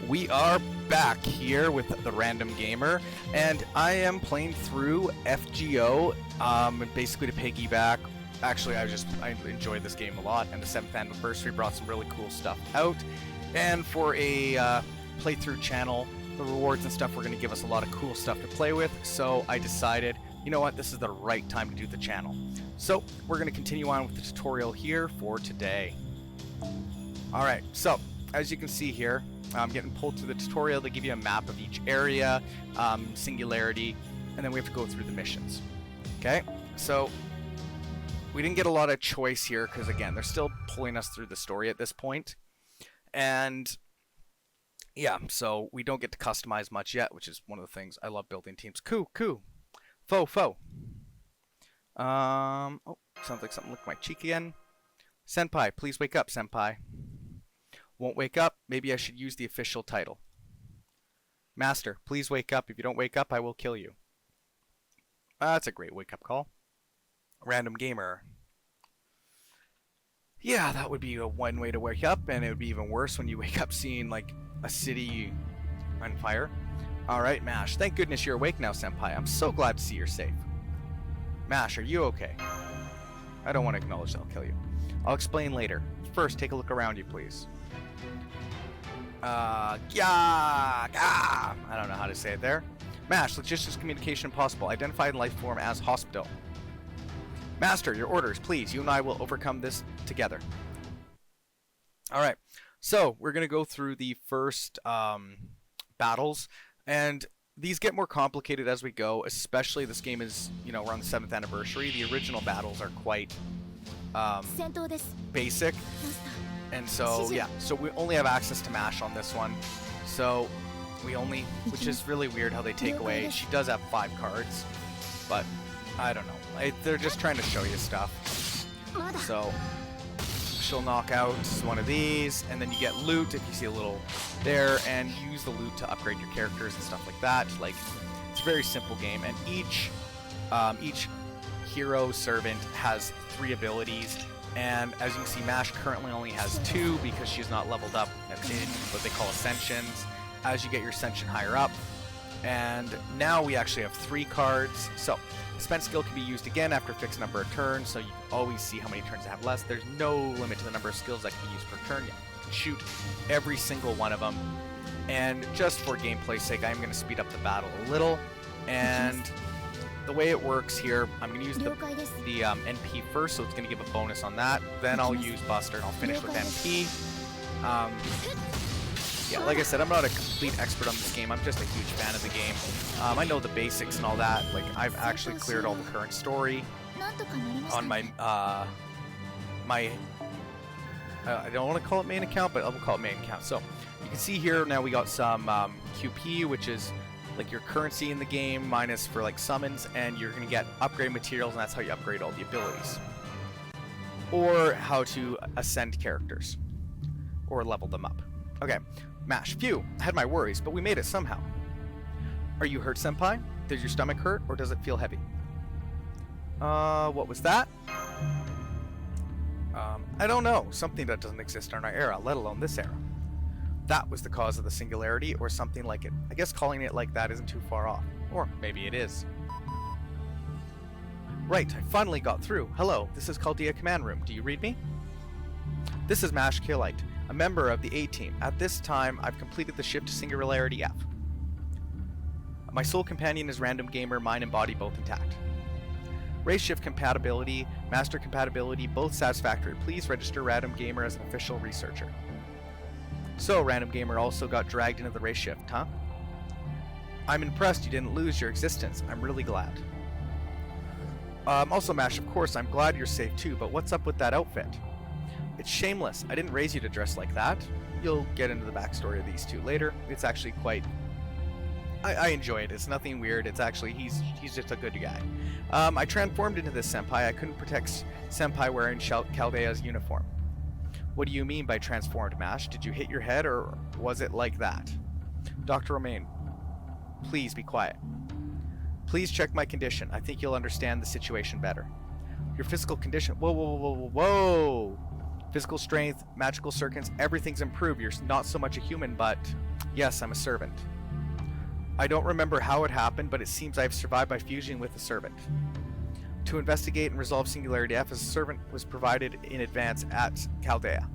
We are back here with the Random Gamer, and I am playing through FGO, basically to piggyback. Actually, I enjoyed this game a lot, and the 7th anniversary brought some really cool stuff out. And for a playthrough channel, the rewards and stuff were going to give us a lot of cool stuff to play with, so I decided, you know what, this is the right time to do the channel. So, we're going to continue on with the tutorial here for today. Alright, so, as you can see here, I'm getting pulled through the tutorial. They give you a map of each area, singularity, and then we have to go through the missions. Okay, so we didn't get a lot of choice here because, again, they're still pulling us through the story at this point. And yeah, so we don't get to customize much yet, which is one of the things I love building teams. Coo. Fo. Oh, sounds like something licked my cheek again. Senpai, please wake up, Senpai. Won't wake up, maybe I should use the official title. Master, please wake up. If you don't wake up, I will kill you. That's a great wake-up call. Random Gamer. Yeah, that would be one way to wake up, and it would be even worse when you wake up seeing, like, a city on fire. Alright, Mash. Thank goodness you're awake now, Senpai. I'm so glad to see you're safe. Mash, are you okay? I don't want to acknowledge that I'll kill you. I'll explain later. First, take a look around you, please. I don't know how to say it there. Mash, logistics communication impossible. Identified life form as hospital. Master, your orders, please. You and I will overcome this together. Alright, so we're going to go through the first battles, and these get more complicated as we go, especially this game is, you know, we're on the 7th anniversary. The original battles are quite basic. And so, yeah, so we only have access to Mash on this one. So, we only, which is really weird how they take away, she does have 5 cards, but I don't know. They're just trying to show you stuff. So, she'll knock out one of these, and then you get loot if you see a little there, and use the loot to upgrade your characters and stuff like that. Like, it's a very simple game, and each hero servant has 3 abilities. And as you can see, Mash currently only has 2 because she's not leveled up at what they call Ascensions. As you get your Ascension higher up, and now we actually have 3 cards. So, spent skill can be used again after a fixed number of turns, so you always see how many turns they have left. There's no limit to the number of skills that can be used per turn. You can shoot every single one of them. And just for gameplay's sake, I'm going to speed up the battle a little. And the way it works here, I'm going to use the NP first, so it's going to give a bonus on that. Then I'll use Buster, and I'll finish with NP. Yeah, like I said, I'm not a complete expert on this game. I'm just a huge fan of the game. I know the basics and all that. Like, I've actually cleared all the current story on my, I don't want to call it main account, but I'll call it main account. So, you can see here, now we got some QP, which is like your currency in the game, minus for like summons, and you're going to get upgrade materials, and that's how you upgrade all the abilities. Or how to ascend characters. Or level them up. Okay, Mash, phew, I had my worries, but we made it somehow. Are you hurt, Senpai? Does your stomach hurt, or does it feel heavy? What was that? I don't know. Something that doesn't exist in our era, let alone this era. That was the cause of the singularity, or something like it. I guess calling it like that isn't too far off. Or maybe it is. Right, I finally got through. Hello, this is Chaldea Command Room. Do you read me? This is Mash Killite, a member of the A-Team. At this time, I've completed the shift to Singularity F. My sole companion is Random Gamer, mind and body both intact. Race shift compatibility, master compatibility, both satisfactory. Please register Random Gamer as an official researcher. So, Random Gamer also got dragged into the race shift, huh? I'm impressed you didn't lose your existence. I'm really glad. Also, Mash, of course, I'm glad you're safe too, but what's up with that outfit? It's shameless. I didn't raise you to dress like that. You'll get into the backstory of these two later. It's actually quite... I enjoy it. It's nothing weird. It's actually... He's just a good guy. I transformed into this Senpai. I couldn't protect Senpai wearing Chaldea's uniform. What do you mean by transformed, Mash? Did you hit your head, or was it like that? Dr. Romaine, please be quiet. Please check my condition. I think you'll understand the situation better. Your physical condition... Whoa! Physical strength, magical circuits, everything's improved. You're not so much a human, but Yes, I'm a servant. I don't remember how it happened, but it seems I've survived by fusing with a servant. To investigate and resolve Singularity F, a servant was provided in advance at Chaldea.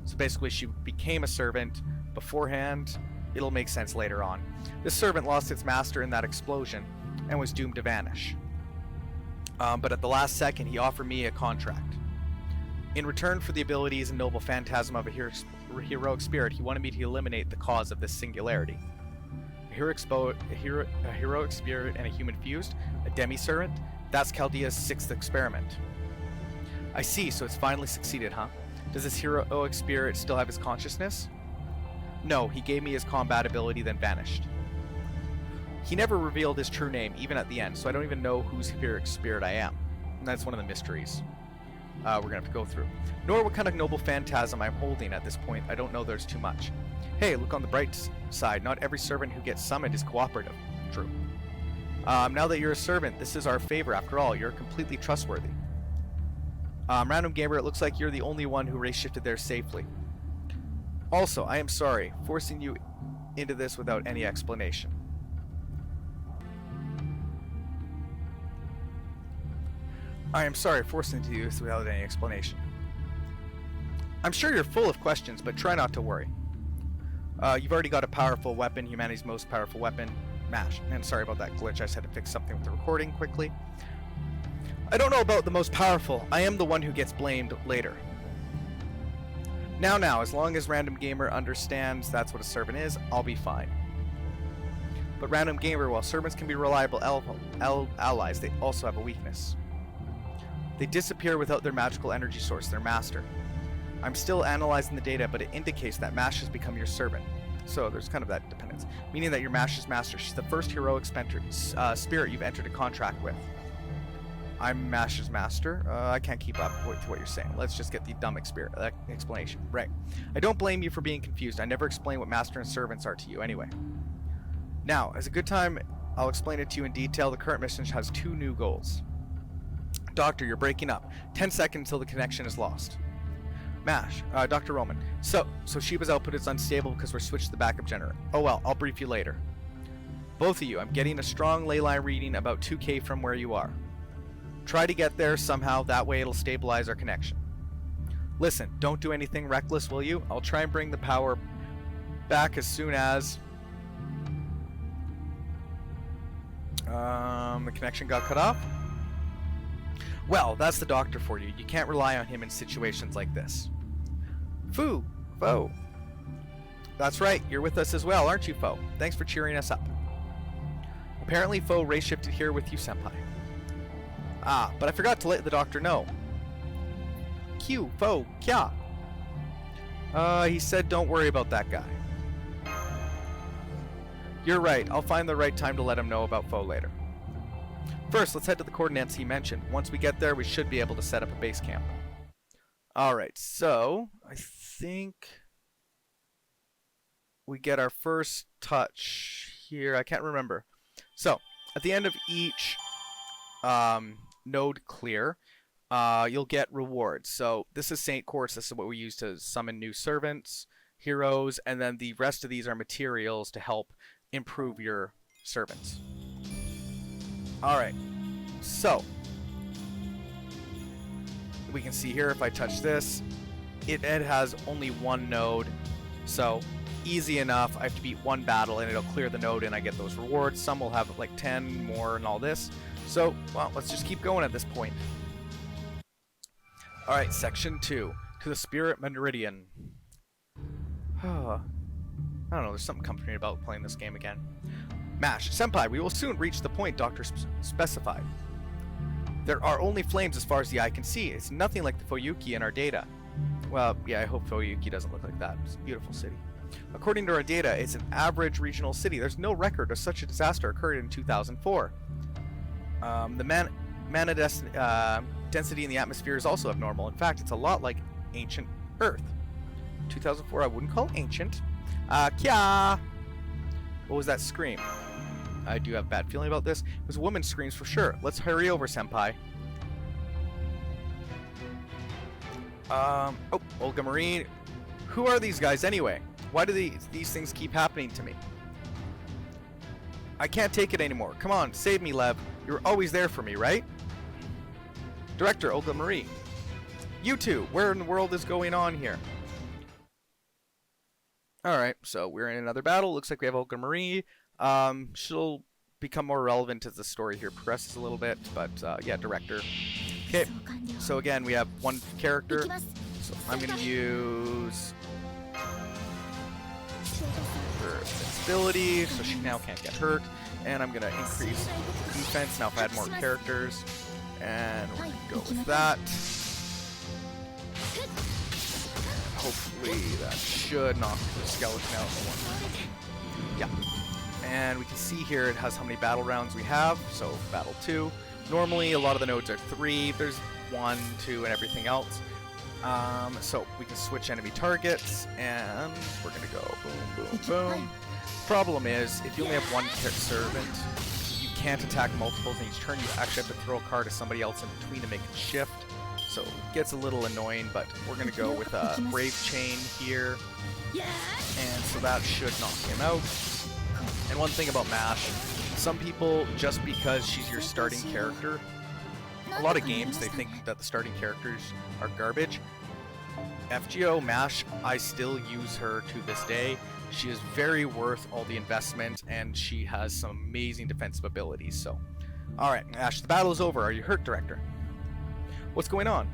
So basically she became a servant beforehand. It'll make sense later on. This servant lost its master in that explosion and was doomed to vanish. But at the last second, he offered me a contract. In return for the abilities and noble phantasm of a heroic spirit, he wanted me to eliminate the cause of this singularity. A heroic spirit and a human fused, a demi-servant, that's Chaldea's 6th experiment. I see, so it's finally succeeded, huh? Does this heroic spirit still have his consciousness? No, he gave me his combat ability, then vanished. He never revealed his true name, even at the end, so I don't even know whose heroic spirit I am. And that's one of the mysteries we're going to have to go through. Nor what kind of noble phantasm I'm holding at this point. I don't know, there's too much. Hey, look on the bright side. Not every servant who gets summoned is cooperative. True. Now that you're a servant, this is our favor after all. You're completely trustworthy. Random Gamer, it looks like you're the only one who race shifted there safely. Also, I am sorry, forcing you into this without any explanation. I am sorry, forcing you into this without any explanation. I'm sure you're full of questions, but try not to worry. You've already got a powerful weapon, humanity's most powerful weapon, MASH. And sorry about that glitch, I just had to fix something with the recording quickly. I don't know about the most powerful. I am the one who gets blamed later. Now, as long as Random Gamer understands that's what a servant is, I'll be fine. But Random Gamer, while servants can be reliable allies, they also have a weakness. They disappear without their magical energy source, their master. I'm still analyzing the data, but it indicates that Mash has become your servant. So there's kind of that dependence, meaning that you're Mash's master. She's the first heroic spirit you've entered a contract with. I'm Mash's master. I can't keep up with what you're saying. Let's just get the dumb explanation. Right. I don't blame you for being confused. I never explained what master and servants are to you anyway. Now, as a good time, I'll explain it to you in detail. The current mission has 2 new goals. Doctor, you're breaking up. 10 seconds until the connection is lost. Mash, Dr. Roman. So Shiba's output is unstable because we're switched to the backup generator. Oh well, I'll brief you later. Both of you, I'm getting a strong ley line reading about 2K from where you are. Try to get there somehow, that way it'll stabilize our connection. Listen, don't do anything reckless, will you? I'll try and bring the power back as soon as... the connection got cut off? Well, that's the doctor for you. You can't rely on him in situations like this. Foe. That's right, you're with us as well, aren't you, Foe? Thanks for cheering us up. Apparently, Foe race shifted here with you, Senpai. Ah, but I forgot to let the doctor know. Q, Foe, Kya. He said don't worry about that guy. You're right, I'll find the right time to let him know about Foe later. First, let's head to the coordinates he mentioned. Once we get there, we should be able to set up a base camp. Alright, so I think we get our first touch here. I can't remember. So, at the end of each node clear, you'll get rewards. So, this is Saint Course. This is what we use to summon new servants, heroes, and then the rest of these are materials to help improve your servants. Alright, so we can see here if I touch this, it has only 1 node, so easy enough. I have to beat 1 battle and it'll clear the node and I get those rewards. Some will have like 10 more and all this. So, well, let's just keep going at this point. Alright, section 2, to the Spirit Meridian. I don't know, there's something comforting about playing this game again. Mash, Senpai, we will soon reach the point Doctor specified. There are only flames as far as the eye can see. It's nothing like the Fuyuki in our data. Well, yeah, I hope Fuyuki doesn't look like that. It's a beautiful city. According to our data, it's an average regional city. There's no record of such a disaster occurred in 2004. The mana density in the atmosphere is also abnormal. In fact, it's a lot like ancient Earth. 2004, I wouldn't call ancient. Kya! What was that scream? I do have a bad feeling about this. It was a woman's screams for sure. Let's hurry over, Senpai. Oh, Olga Marine. Who are these guys anyway? Why do these things keep happening to me? I can't take it anymore. Come on, save me, Lev. You're always there for me, right? Director Olga Marie. You two, where in the world is going on here? Alright, so we're in another battle. Looks like we have Olga Marie. She'll become more relevant as the story here progresses a little bit, but yeah, director. Okay, so again, we have one character. So I'm going to use her invincibility, so she now can't get hurt. And I'm going to increase defense now if I add more characters. And we're going to go with that. Hopefully that should knock the skeleton out in one. Yeah. And we can see here it has how many battle rounds we have. So battle 2. Normally a lot of the nodes are 3. There's 1, 2, and everything else. So we can switch enemy targets, and we're going to go boom, boom, boom. Problem is, if you only have one servant, you can't attack multiples in each turn. You actually have to throw a card to somebody else in between to make it shift. So it gets a little annoying, but we're going to go with a Brave Chain here. And so that should knock him out. And one thing about MASH, some people, just because she's your starting character, a lot of games, they think that the starting characters are garbage. FGO, MASH, I still use her to this day. She is very worth all the investment, and she has some amazing defensive abilities. So, alright, Ash, the battle is over. Are you hurt, Director? What's going on?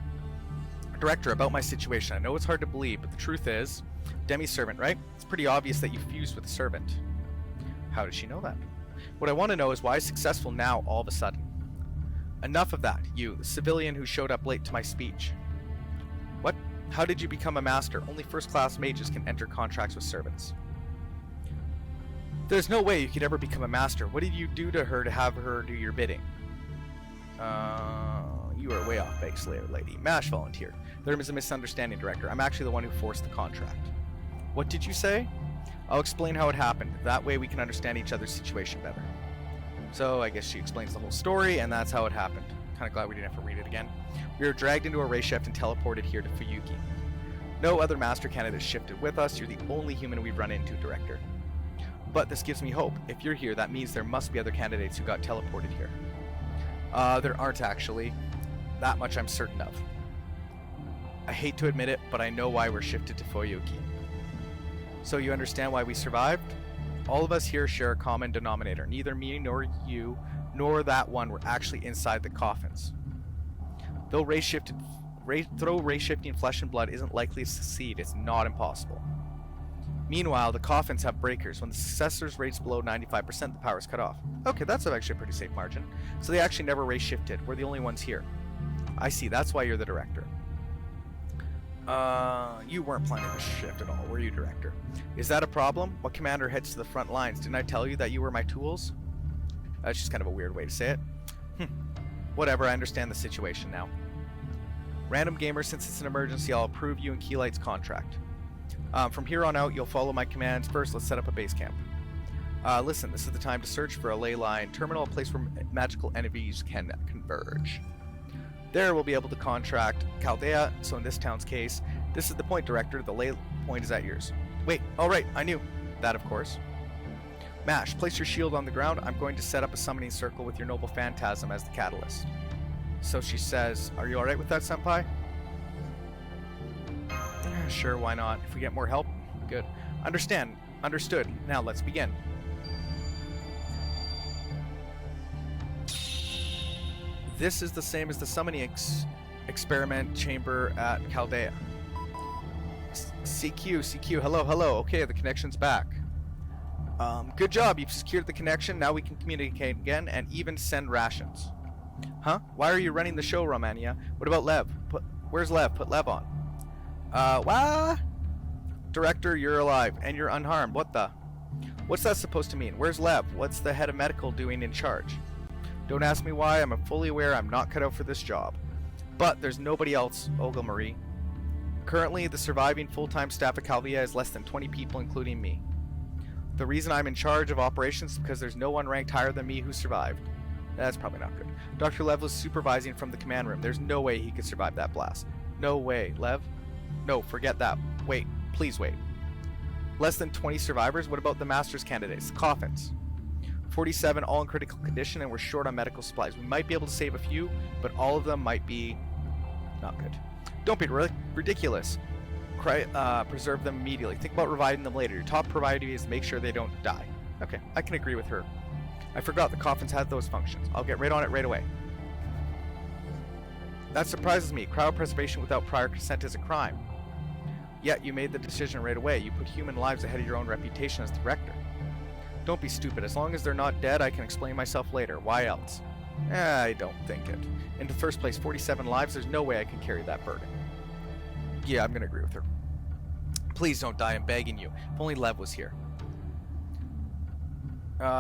Director, about my situation. I know it's hard to believe, but the truth is, Demi-Servant, right? It's pretty obvious that you fused with a servant. How does she know that? What I want to know is why successful now all of a sudden? Enough of that, you, the civilian who showed up late to my speech. What? How did you become a master? Only first-class mages can enter contracts with servants. There's no way you could ever become a master. What did you do to her to have her do your bidding? You are way off base, lady. MASH volunteered. There is a misunderstanding, Director. I'm actually the one who forced the contract. What did you say? I'll explain how it happened. That way we can understand each other's situation better. So I guess she explains the whole story, and that's how it happened. Kind of glad we didn't have to read it again. We were dragged into a race shift and teleported here to Fuyuki. No other master candidates shifted with us. You're the only human we've run into, Director. But this gives me hope. If you're here, that means there must be other candidates who got teleported here. There aren't actually. That much I'm certain of. I hate to admit it, but I know why we're shifted to Fuyuki. So you understand why we survived? All of us here share a common denominator. Neither me nor you nor that one were actually inside the coffins. Though throw race shifting flesh and blood isn't likely to succeed, it's not impossible. Meanwhile, the coffins have breakers. When the successors rates below 95%, the power is cut off. Okay, that's actually a pretty safe margin. So they actually never race shifted. We're the only ones here. I see, that's why you're the director. You weren't planning to shift at all, were you, Director? Is that a problem? What commander heads to the front lines? Didn't I tell you that you were my tools? That's just kind of a weird way to say it. Whatever, I understand the situation now. Random Gamer, since it's an emergency, I'll approve you and Keylight's contract. From here on out, you'll follow my commands. First, let's set up a base camp. Listen, this is the time to search for a ley line terminal, a place where magical enemies can converge. There, we'll be able to contract Chaldea, so in this town's case, this is the point, Director. The ley point is at yours. Wait, alright, I knew. That, of course. MASH, place your shield on the ground. I'm going to set up a summoning circle with your noble phantasm as the catalyst. So she says, are you alright with that, Senpai? Sure, why not? If we get more help, good. Understood. Now, let's begin. This is the same as the summoning experiment chamber at Chaldea. CQ, hello. Okay, the connection's back. Good job, you've secured the connection. Now we can communicate again and even send rations. Huh? Why are you running the show, Romania? What about Lev? Where's Lev? Put Lev on. What? Director, you're alive and you're unharmed. What the? What's that supposed to mean? Where's Lev? What's the head of medical doing in charge? Don't ask me why. I'm fully aware I'm not cut out for this job. But there's nobody else, Olga Marie. Currently, the surviving full-time staff at Chaldea is less than 20 people, including me. The reason I'm in charge of operations is because there's no one ranked higher than me who survived. That's probably not good. Dr. Lev was supervising from the command room. There's no way he could survive that blast. No way. Lev? No, forget that. Wait. Please wait. Less than 20 survivors? What about the master's candidates? Coffins. 47 all in critical condition, and we're short on medical supplies. We might be able to save a few, but all of them might be not good. Don't be ridiculous. Preserve them immediately. Think about reviving them later. Your top priority is make sure they don't die. Okay, I can agree with her. I forgot the coffins had those functions. I'll get right on it right away. That surprises me. Cryopreservation without prior consent is a crime. Yet you made the decision right away. You put human lives ahead of your own reputation as director. Don't be stupid. As long as they're not dead, I can explain myself later. Why else? I don't think it. In the first place, 47 lives, there's no way I can carry that burden. Yeah, I'm gonna agree with her. Please don't die, I'm begging you. If only Lev was here.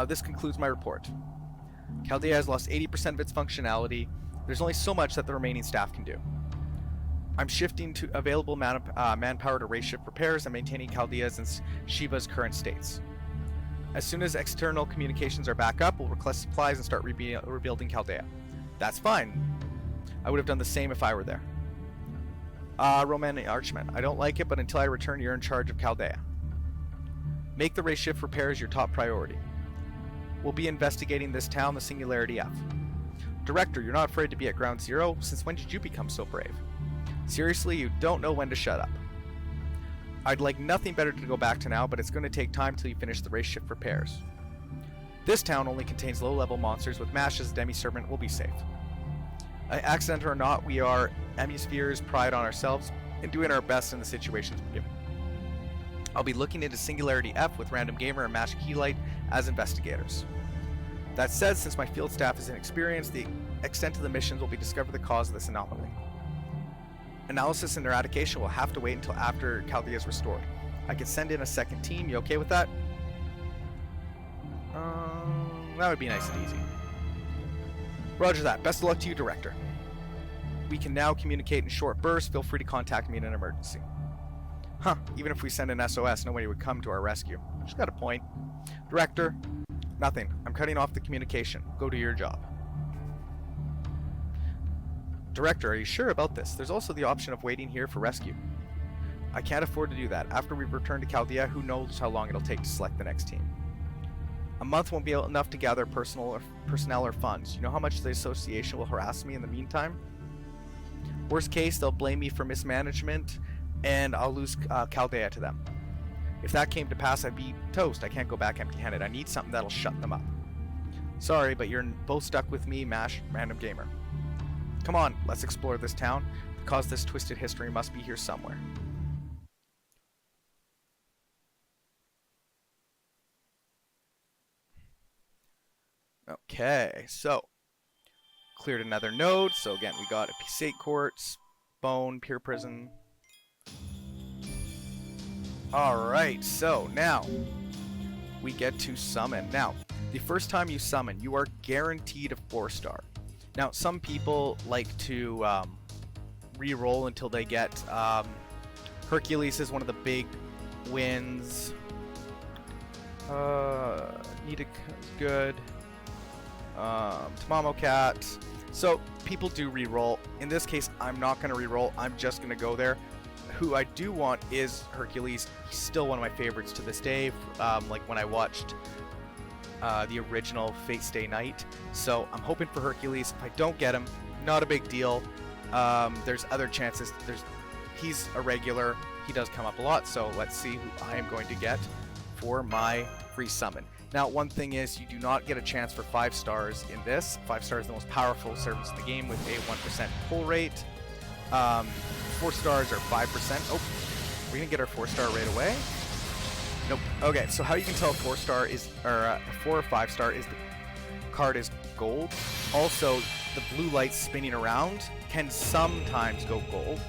This concludes my report. Chaldea has lost 80% of its functionality. There's only so much that the remaining staff can do. I'm shifting to available manpower to race shift repairs and maintaining Chaldea's and Shiva's current states. As soon as external communications are back up, we'll request supplies and start rebuilding Chaldea. That's fine. I would have done the same if I were there. Roman Archman. I don't like it, but until I return, you're in charge of Chaldea. Make the race shift repairs your top priority. We'll be investigating this town, the Singularity F. Director, you're not afraid to be at ground zero? Since when did you become so brave? Seriously, you don't know when to shut up. I'd like nothing better to go back to now, but it's going to take time till you finish the race shift repairs. This town only contains low-level monsters. With Mash as demi-servant, we'll be safe. Accident or not, we are Hemisphere's pride on ourselves and doing our best in the situations we're given. I'll be looking into Singularity F with Random Gamer and Mash Keylight as investigators. That said, since my field staff is inexperienced, the extent of the missions will be discover the cause of this anomaly. Analysis and eradication will have to wait until after Chaldea is restored. I can send in a second team. You okay with that? That would be nice and easy. Roger that. Best of luck to you, Director. We can now communicate in short bursts. Feel free to contact me in an emergency. Huh. Even if we send an SOS, nobody would come to our rescue. She's got a point. Director, nothing. I'm cutting off the communication. Go do your job. Director, are you sure about this? There's also the option of waiting here for rescue. I can't afford to do that. After we return to Chaldea, who knows how long it'll take to select the next team. A month won't be enough to gather personnel or funds. You know how much the association will harass me in the meantime? Worst case, they'll blame me for mismanagement, and I'll lose Chaldea to them. If that came to pass, I'd be toast. I can't go back empty-handed. I need something that'll shut them up. Sorry, but you're both stuck with me, Mash, Random Gamer. Come on, let's explore this town. The cause of this twisted history must be here somewhere. Okay, so cleared another node. So again, we got a P8 quartz, bone, pure prison. Alright, so now we get to summon. Now, the first time you summon, you are guaranteed a 4-star. Now, some people like to re-roll until they get Hercules is one of the big wins. Nita is good. Tamamo Cat. So people do re-roll. In this case, I'm not going to re-roll. I'm just going to go there. Who I do want is Hercules. He's still one of my favorites to this day. Like when I watched the original Fate Stay Night. So I'm hoping for Hercules. If I don't get him, not a big deal. There's other chances. He's a regular. He does come up a lot. So let's see who I am going to get for my free summon. Now, one thing is you do not get a chance for 5 stars in this. 5 stars is the most powerful service in the game with a 1% pull rate. 4 stars are 5%. Oh, we didn't get our 4-star right away. Nope. Okay, so how you can tell a 4-star is, or a 4 or 5-star is the card is gold. Also, the blue lights spinning around can sometimes go gold.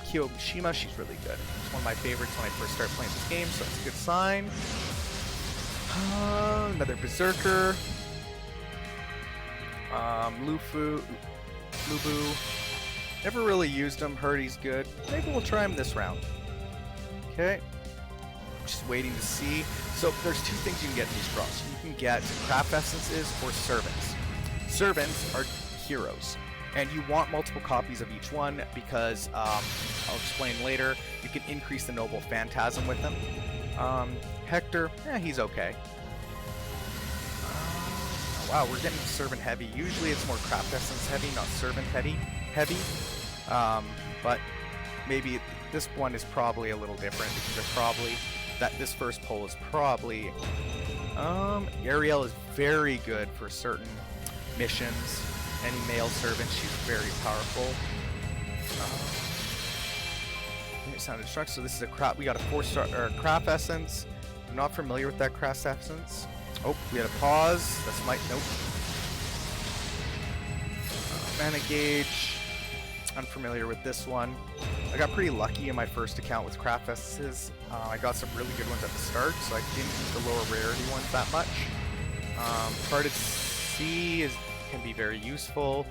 Kyo Mishima, she's really good. She's one of my favorites when I first started playing this game, so it's a good sign. Another Berserker. Lubu. Never really used him. Heard he's good. Maybe we'll try him this round. Okay. Just waiting to see. So there's 2 things you can get in these draws. You can get craft essences or servants. Servants are heroes, and you want multiple copies of each one because I'll explain later. You can increase the noble phantasm with them. Hector, he's okay. Wow, we're getting servant heavy. Usually it's more craft essence heavy, not servant heavy. But maybe this one is probably a little different because they're probably this first poll is probably Ariel is very good for certain missions. Any male servant, she's very powerful. Sound destruct. So this is a crap. We got a 4-star craft essence. I'm not familiar with that craft essence. Oh, we had a pause. That's nope. Mana gauge. Unfamiliar with this one. I got pretty lucky in my first account with craft essences. I got some really good ones at the start, so I didn't use the lower rarity ones that much. Parted Sea can be very useful.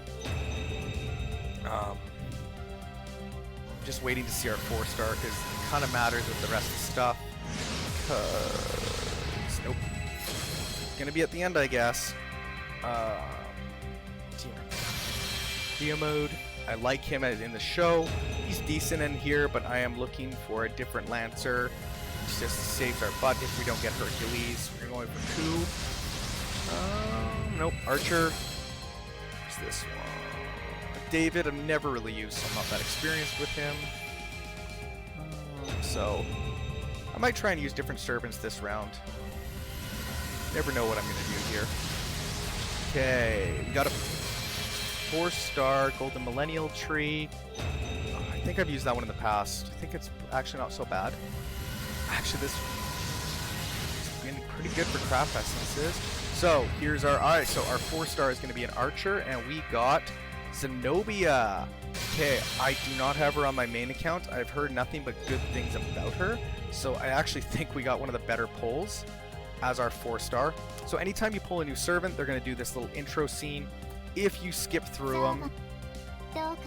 Just waiting to see our 4-star because it kind of matters with the rest of the stuff. Nope. Gonna be at the end, I guess. Dia mode. I like him in the show. He's decent in here, but I am looking for a different Lancer. It just saves our butt if we don't get Hercules. We're going for coup. Nope. Archer. What's this one? David, I've never really used, so I'm not that experienced with him. So, I might try and use different servants this round. Never know what I'm going to do here. Okay, we got a 4-star Golden Millennial Tree. I think I've used that one in the past. I think it's actually not so bad. Actually, this has been pretty good for craft essences. So, here's our... Alright, so our 4-star is going to be an Archer, and we got Zenobia. Okay, I do not have her on my main account. I've heard nothing but good things about her. So I actually think we got one of the better pulls as our 4-star. So anytime you pull a new servant, they're going to do this little intro scene. If you skip through them, I'm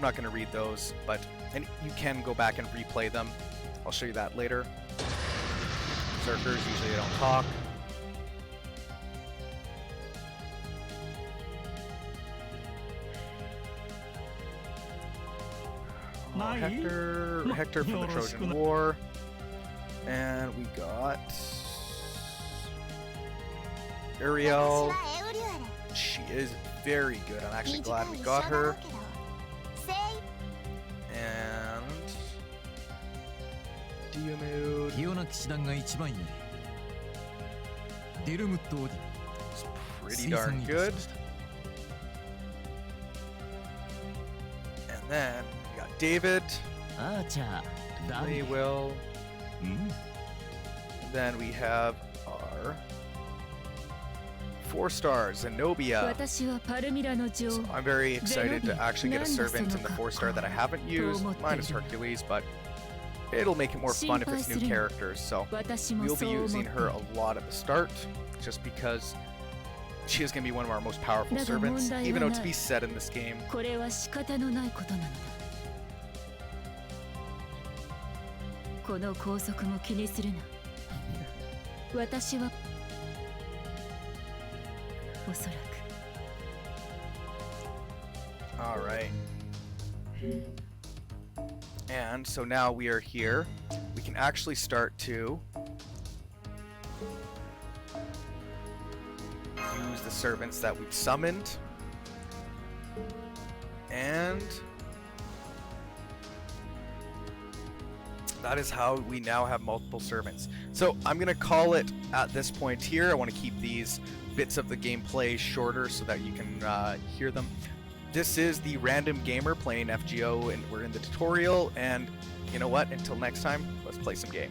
not going to read those, but you can go back and replay them. I'll show you that later. Berserkers, usually they don't talk. Hector from the Trojan War, and we got Ariel. She is very good. I'm actually glad we got her. And Diomede. It's pretty darn good. And then we got David. We will. And then we have our 4-star Zenobia. So I'm very excited to actually get a servant in the 4-star that I haven't used. Mine is Hercules, but it'll make it more fun if it's new characters. So we'll be using her a lot at the start, just because she is going to be one of our most powerful servants, even though to be said in this game. Alright. And so now we are here. We can actually start to use the servants that we've summoned. And that is how we now have multiple servants. So I'm going to call it at this point here. I want to keep these bits of the gameplay shorter so that you can hear them. This is the Random Gamer playing FGO, and we're in the tutorial. And you know what? Until next time, let's play some games.